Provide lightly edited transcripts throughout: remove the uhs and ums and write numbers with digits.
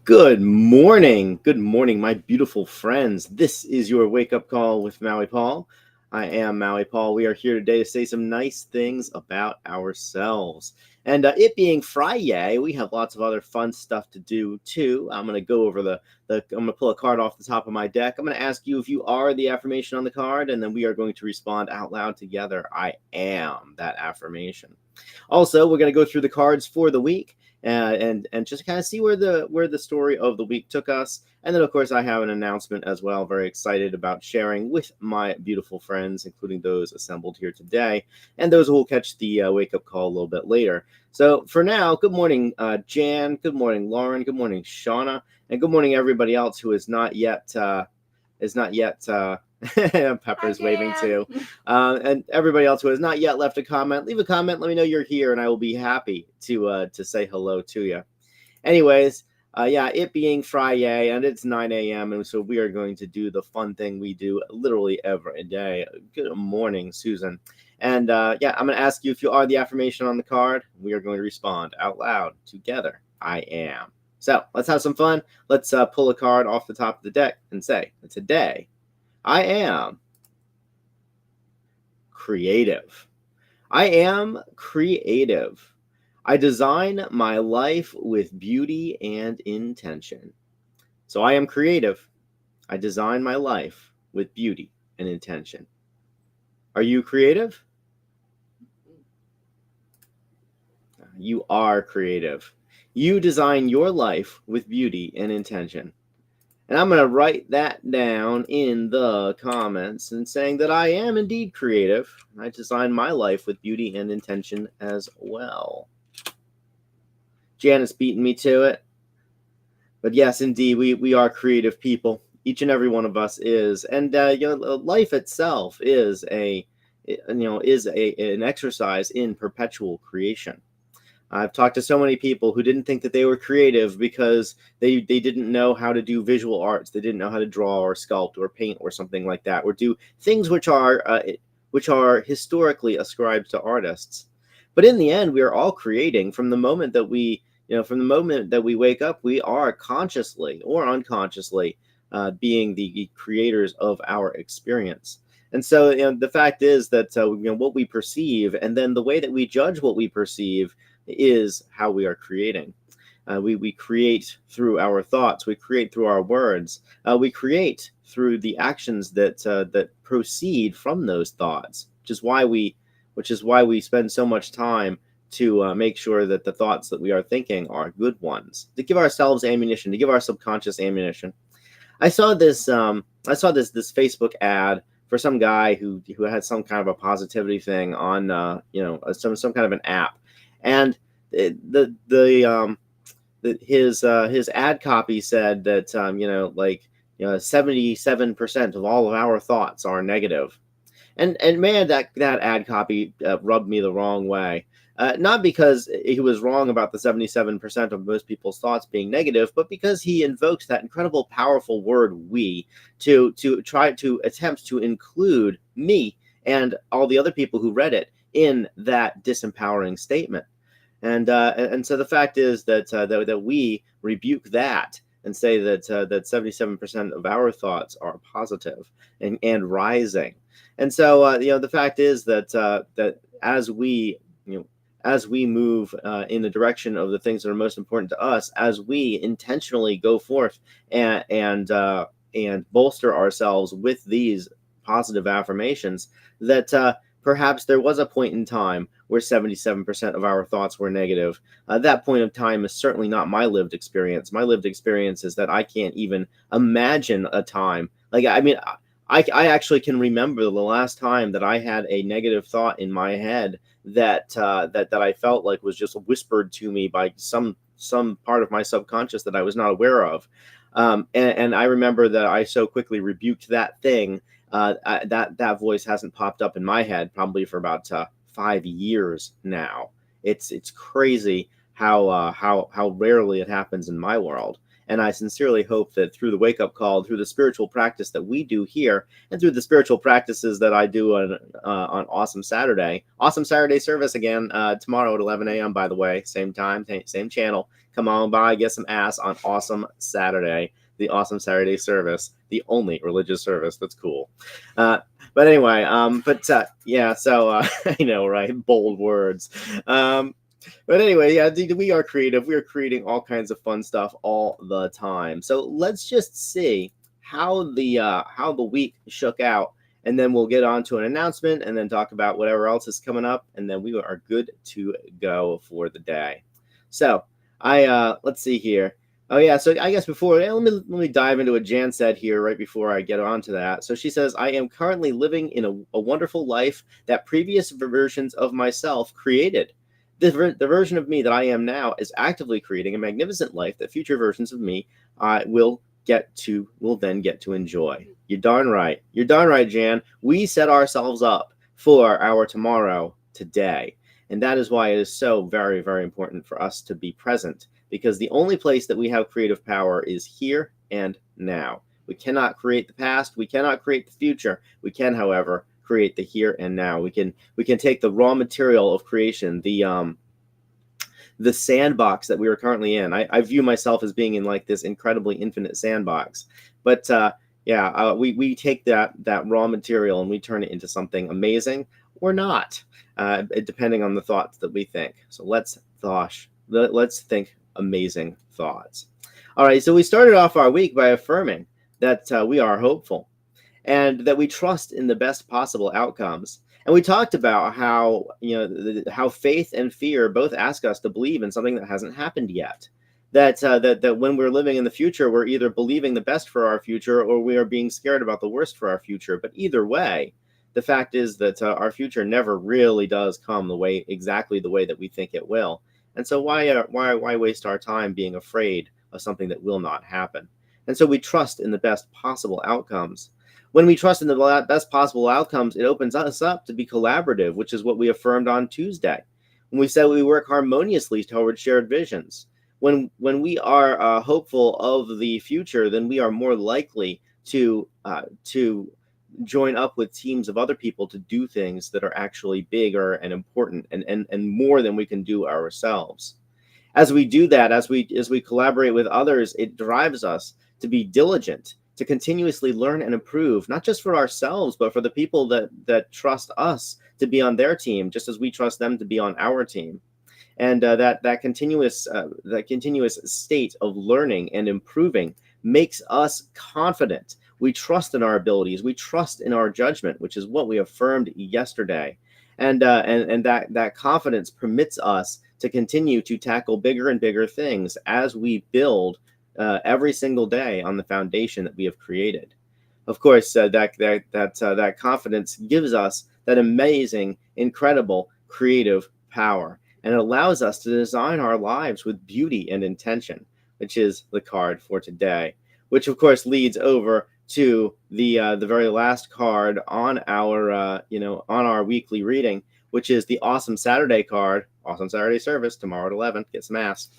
Good morning. Good morning, my beautiful friends. This is your wake up call with Maui Paul. I am Maui Paul. We are here today to say some nice things about ourselves. And it being Friday, we have lots of other fun stuff to do too. I'm going to go over I'm going to pull a card off the top of my deck. I'm going to ask you if you are the affirmation on the card, and then we are going to respond out loud together. I am that affirmation. Also, we're going to go through the cards for the week and just kind of see where the story of the week took us. And then, of course, I have an announcement as well. Very excited about sharing with my beautiful friends, including those assembled here today, and those who will catch the wake up call a little bit later. So for now, good morning, Jan. Good morning, Lauren. Good morning, Shauna, and good morning everybody else who is not yet. Pepper's waving too. And everybody else who has not yet left a comment, leave a comment. Let me know you're here, and I will be happy to say hello to you. Anyways, yeah, it being Friday, and it's 9 a.m., and so we are going to do the fun thing we do literally every day. Good morning, Susan. And yeah, I'm going to ask you if you are the affirmation on the card. We are going to respond out loud together. I am. So let's have some fun. Let's pull a card off the top of the deck and say, today, I am creative. I am creative. I design my life with beauty and intention. So I am creative. I design my life with beauty and intention. Are you creative? You are creative. You design your life with beauty and intention. And I'm going to write that down in the comments and saying that I am indeed creative. I design my life with beauty and intention as well. Janet's beating me to it. But yes, indeed, we are creative people. Each and every one of us is. And life itself is an exercise in perpetual creation. I've talked to so many people who didn't think that they were creative because they didn't know how to do visual arts. They didn't know how to draw or sculpt or paint or something like that, or do things which are historically ascribed to artists. But in the end, we are all creating from the moment that we wake up. We are consciously or unconsciously being the creators of our experience. And so the fact is that what we perceive, and then the way that we judge what we perceive, is how we are creating. We create through our thoughts. We create through our words. We create through the actions that proceed from those thoughts, which is why we spend so much time to make sure that the thoughts that we are thinking are good ones, to give ourselves ammunition, to give our subconscious ammunition. I saw this Facebook ad for some guy who had some kind of a positivity thing on some kind of an app, and his ad copy said that 77% of all of our thoughts are negative. And man, that ad copy rubbed me the wrong way. Not because he was wrong about the 77% of most people's thoughts being negative, but because he invoked that incredible, powerful word "we" to try to attempt to include me and all the other people who read it in that disempowering statement. And so the fact is that we rebuke that and say that 77% of our thoughts are positive and rising. And so the fact is that as we move in the direction of the things that are most important to us, as we intentionally go forth and bolster ourselves with these positive affirmations, that perhaps there was a point in time where 77% of our thoughts were negative. That point of time is certainly not my lived experience. My lived experience is that I can't even imagine a time. I actually can remember the last time that I had a negative thought in my head that I felt like was just whispered to me by some part of my subconscious that I was not aware of. And I remember that I so quickly rebuked that thing. That voice hasn't popped up in my head probably for about 5 years now. It's crazy how rarely it happens in my world. And I sincerely hope that through the wake-up call, through the spiritual practice that we do here, and through the spiritual practices that I do on Awesome Saturday service again tomorrow at 11 a.m., by the way, same time, same channel. Come on by, get some ass on Awesome Saturday, the Awesome Saturday service, the only religious service that's cool. But anyway, yeah, so I know, right? Bold words. But anyway, yeah, we are creative. We are creating all kinds of fun stuff all the time. So let's just see how the week shook out, and then we'll get on to an announcement, and then talk about whatever else is coming up, and then we are good to go for the day. So let's see here. Oh yeah, so I guess before let me dive into what Jan said here right before I get on to that. So she says, I am currently living in a wonderful life that previous versions of myself created. The version of me that I am now is actively creating a magnificent life that future versions of me will then get to enjoy. You're darn right. You're darn right, Jan. We set ourselves up for our tomorrow today. And that is why it is so very, very important for us to be present, because the only place that we have creative power is here and now. We cannot create the past. We cannot create the future. We can, however, create the here and now. We can take the raw material of creation, the sandbox that we are currently in. I view myself as being in like this incredibly infinite sandbox. But we take that raw material and we turn it into something amazing or not, depending on the thoughts that we think. So let's think amazing thoughts. All right, so we started off our week by affirming that we are hopeful and that we trust in the best possible outcomes. And we talked about how, how faith and fear both ask us to believe in something that hasn't happened yet. That when we're living in the future, we're either believing the best for our future or we are being scared about the worst for our future. But either way, the fact is that our future never really does come exactly the way that we think it will. And so why waste our time being afraid of something that will not happen? And so we trust in the best possible outcomes. When we trust in the best possible outcomes, it opens us up to be collaborative, which is what we affirmed on Tuesday. When we said we work harmoniously toward shared visions. When we are hopeful of the future, then we are more likely to join up with teams of other people to do things that are actually bigger and important and more than we can do ourselves. As we do that, as we collaborate with others, it drives us to be diligent, to continuously learn and improve, not just for ourselves, but for the people that trust us to be on their team, just as we trust them to be on our team. And that continuous state of learning and improving makes us confident. We trust in our abilities. We trust in our judgment, which is what we affirmed yesterday. And that confidence permits us to continue to tackle bigger and bigger things as we build every single day on the foundation that we have created. Of course, that confidence gives us that amazing, incredible, creative power, and it allows us to design our lives with beauty and intention, which is the card for today. Which, of course, leads over to the very last card on our weekly reading, which is the Awesome Saturday card. Awesome Saturday service tomorrow at 11. Get some ass.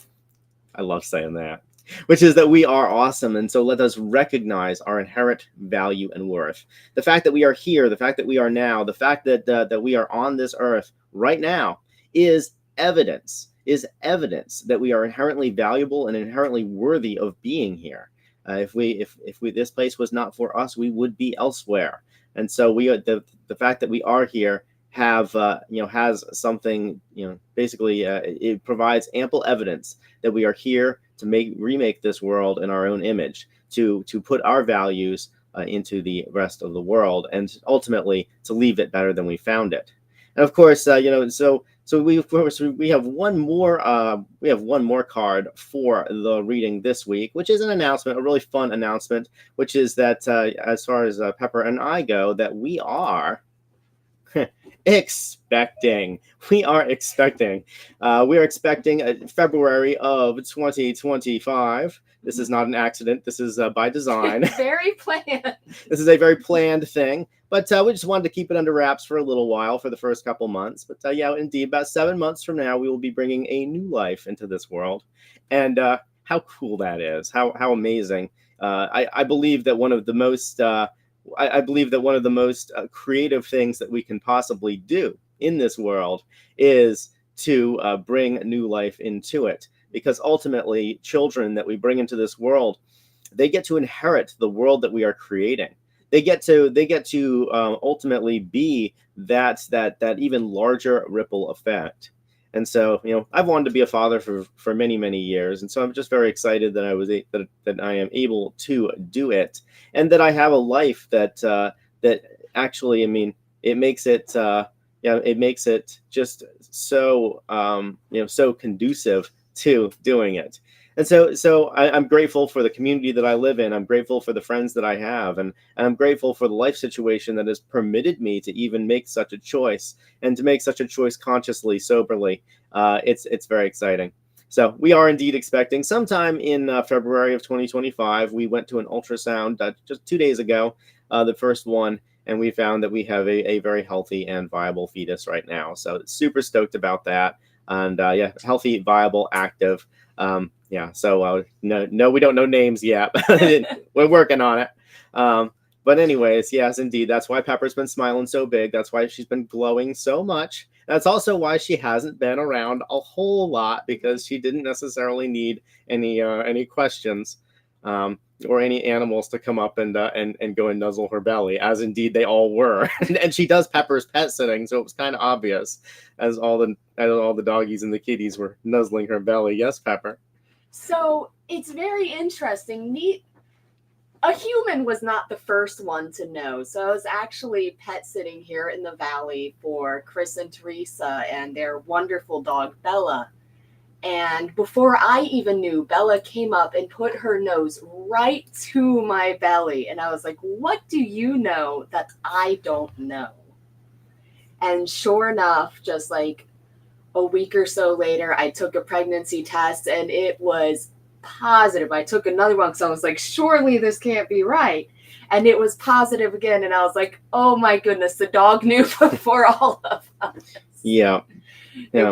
I love saying that. Which is that we are awesome, and so let us recognize our inherent value and worth. The fact that we are here, the fact that we are now, the fact that we are on this earth right now is evidence that we are inherently valuable and inherently worthy of being here. If this place was not for us, we would be elsewhere. And so the fact that we are here has something, basically it provides ample evidence that we are here to remake this world in our own image, to put our values into the rest of the world, and ultimately to leave it better than we found it. And of course, so we have one more card for the reading this week, which is an announcement, a really fun announcement, which is that as far as Pepper and I go, that we are expecting February of 2025. This is not an accident. This is by design. Very planned. This is a very planned thing, but we just wanted to keep it under wraps for a little while for the first couple months. But yeah, indeed, about 7 months from now, we will be bringing a new life into this world, and how cool that is, how amazing. I believe that one of the most I believe that one of the most creative things that we can possibly do in this world is to bring new life into it, because ultimately children that we bring into this world, they get to inherit the world that we are creating. They get to ultimately be that even larger ripple effect. And so, I've wanted to be a father for many years, and so I'm just very excited that that I am able to do it, and that I have a life that actually, I mean, it makes it it makes it just so so conducive to doing it. And I'm grateful for the community that I live in. I'm grateful for the friends that I have, and I'm grateful for the life situation that has permitted me to even make such a choice, and to make such a choice consciously, soberly. It's very exciting. So we are indeed expecting sometime in February of 2025. We went to an ultrasound just 2 days ago, the first one, and we found that we have a very healthy and viable fetus right now. So super stoked about that. And yeah, healthy, viable, active. Yeah, so no, we don't know names yet. We're working on it. But anyways, yes, indeed, that's why Pepper's been smiling so big. That's why she's been glowing so much. That's also why she hasn't been around a whole lot, because she didn't necessarily need any questions, or any animals to come up and go and nuzzle her belly, as indeed they all were. And she does Pepper's pet sitting, so it was kind of obvious as all the doggies and the kitties were nuzzling her belly. Yes, Pepper. So it's very interesting. A human was not the first one to know. So I was actually pet sitting here in the valley for Chris and Teresa and their wonderful dog Bella. And before I even knew, Bella came up and put her nose right to my belly. And I was like, what do you know that I don't know? And sure enough, just like a week or so later, I took a pregnancy test and it was positive. I took another one because I was like, surely this can't be right. And it was positive again. And I was like, oh my goodness, the dog knew before all of us. Yeah. It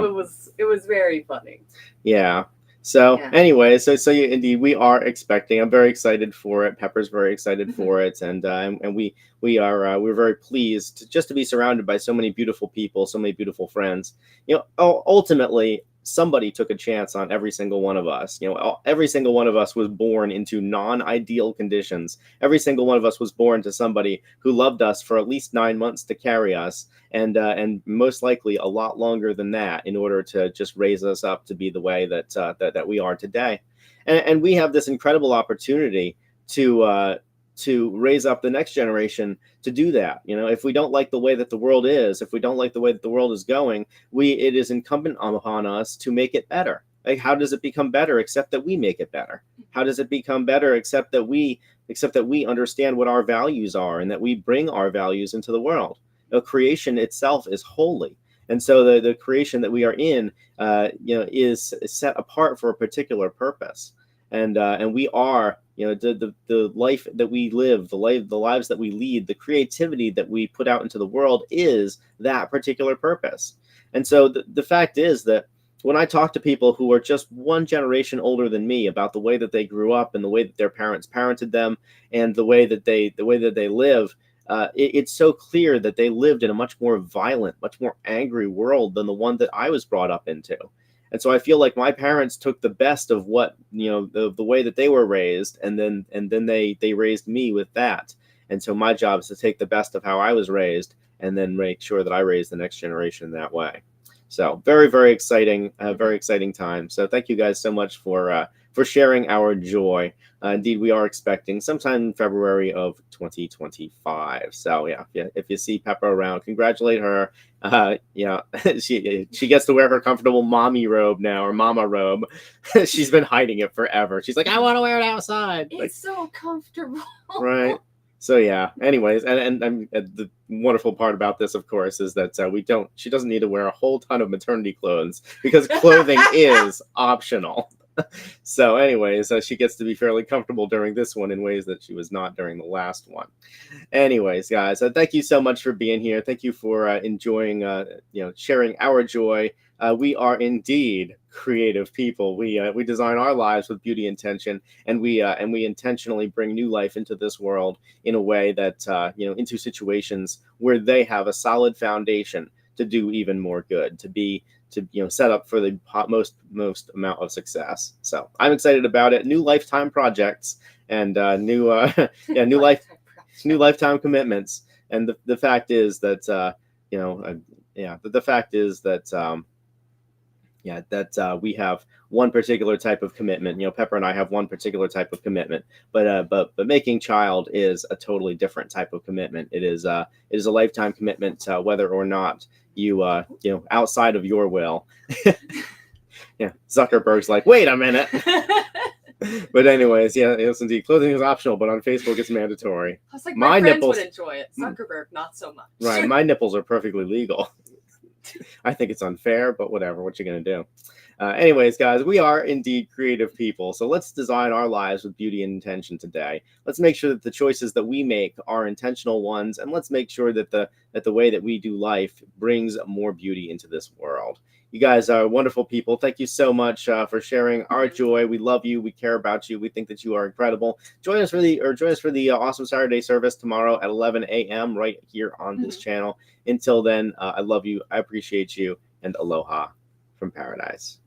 was very funny. Yeah. So Yeah. anyway, indeed we are expecting. I'm very excited for it. Pepper's very excited for it, and we're very pleased just to be surrounded by so many beautiful people, so many beautiful friends. Ultimately, somebody took a chance on every single one of us. Every single one of us was born into non-ideal conditions. Every single one of us was born to somebody who loved us for at least 9 months to carry us, and most likely a lot longer than that, in order to just raise us up to be the way that we are today. And we have this incredible opportunity to raise up the next generation to do that. If we don't like the way that the world is, if we don't like the way that the world is going, it is incumbent upon us to make it better. Like, how does it become better except that we make it better? How does it become better except that we understand what our values are, and that we bring our values into the world? Creation itself is holy, and so the creation that we are in, is set apart for a particular purpose, and we are, the life that we live, the lives that we lead, the creativity that we put out into the world is that particular purpose. And so the fact is that when I talk to people who are just one generation older than me about the way that they grew up, and the way that their parents parented them, and the way that they live, it's so clear that they lived in a much more violent, much more angry world than the one that I was brought up into. And so I feel like my parents took the best of what, the way that they were raised, and then they raised me with that. And so my job is to take the best of how I was raised, and then make sure that I raise the next generation that way. So very exciting time. So thank you guys so much for sharing our joy. Indeed, we are expecting sometime in February of 2025. So yeah, if you see Pepper around, congratulate her. She gets to wear her comfortable mommy robe now, or mama robe. She's been hiding it forever. She's like, I want to wear it outside. It's so comfortable. Right. So yeah. Anyways, and the wonderful part about this, of course, is that she doesn't need to wear a whole ton of maternity clothes, because clothing is optional. So, anyways, she gets to be fairly comfortable during this one in ways that she was not during the last one. Anyways, guys, thank you so much for being here. Thank you for enjoying, sharing our joy. We are indeed creative people. We design our lives with beauty intention, and we intentionally bring new life into this world in a way that into situations where they have a solid foundation to do even more good, to set up for the most amount of success. So I'm excited about it. New lifetime projects and new new life new lifetime commitments. And the fact is that the fact is that we have one particular type of commitment. Pepper and I have one particular type of commitment, but making child is a totally different type of commitment. It is a lifetime commitment, whether or not you outside of your will. Yeah, Zuckerberg's like, wait a minute. But anyways, yes, indeed, clothing is optional, but on Facebook it's mandatory. I was like, my friends nipples would enjoy it. Zuckerberg, not so much. Right, my nipples are perfectly legal. I think it's unfair, but whatever. What you gonna do? Anyways, guys, we are indeed creative people. So let's design our lives with beauty and intention today. Let's make sure that the choices that we make are intentional ones, and let's make sure that the way that we do life brings more beauty into this world. You guys are wonderful people. Thank you so much for sharing our joy. We love you. We care about you. We think that you are incredible. Join us for the Awesome Saturday service tomorrow at 11 a.m. right here on this channel. Until then, I love you. I appreciate you, and aloha from paradise.